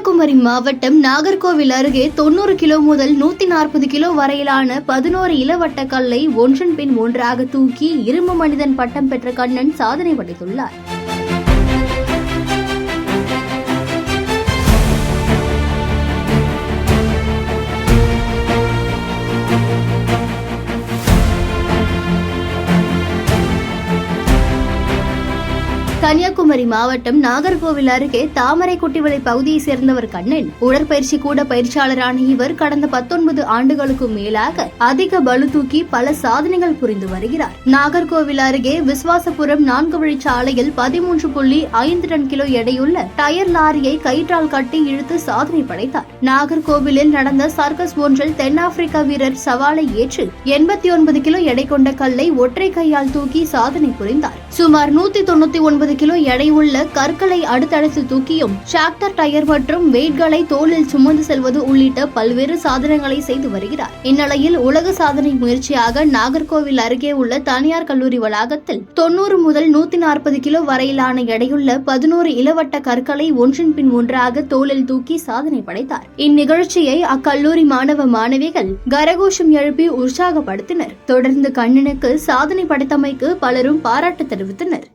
கன்னியாகுமரி மாவட்டம் நாகர்கோவில் அருகே 90 கிலோ முதல் 140 கிலோ வரையிலான 11 இளவட்ட கல்லை ஒன்றன் பின் ஒன்றாக தூக்கி இரும்பு மனிதன் பட்டம் பெற்ற கண்ணன் சாதனை படைத்துள்ளார். கன்னியாகுமரி மாவட்டம் நாகர்கோவில் அருகே தாமரைக்குட்டிவளை பகுதியை சேர்ந்தவர் கண்ணன். உடற்பயிற்சி கூட பயிற்சியாளரான இவர் கடந்த 19 ஆண்டுகளுக்கும் மேலாக அதிக பளு தூக்கி பல சாதனைகள் புரிந்து வருகிறார். நாகர்கோவில் அருகே விஸ்வாசபுரம் 4 வழிச்சாலையில் 13.5 டன் கிலோ எடையுள்ள டயர் லாரியை கயிற்றால் கட்டி இழுத்து சாதனை படைத்தார். நாகர்கோவிலில் நடந்த சர்க்கஸ் ஒன்றில் தென்னாப்பிரிக்க வீரர் சவாலை ஏற்று 89 கிலோ எடை கொண்ட கல்லை ஒற்றை கையால் தூக்கி சாதனை புரிந்தார். சுமார் 199 கிலோ எடை உள்ள கற்களை அடுத்தடுத்து தூக்கியும் டிராக்டர் டயர் மற்றும் வெயிட்களை தோளில் சுமந்து செல்வது உள்ளிட்ட பல்வேறு சாதனைகளை செய்து வருகிறார். இந்நிலையில் உலக சாதனை முயற்சியாக நாகர்கோவில் அருகே உள்ள தனியார் கல்லூரி வளாகத்தில் 90 முதல் 140 கிலோ வரையிலான எடையுள்ள 11 இளவட்ட கற்களை ஒன்றின் பின் ஒன்றாக தோளில் தூக்கி சாதனை படைத்தார். இந்நிகழ்ச்சியை அக்கல்லூரி மாணவ மாணவிகள் கரகோஷம் எழுப்பி உற்சாகப்படுத்தினர். தொடர்ந்து கண்ணனுக்கு சாதனை படைத்தமைக்கு பலரும் பாராட்டு தெரிவித்தனர்.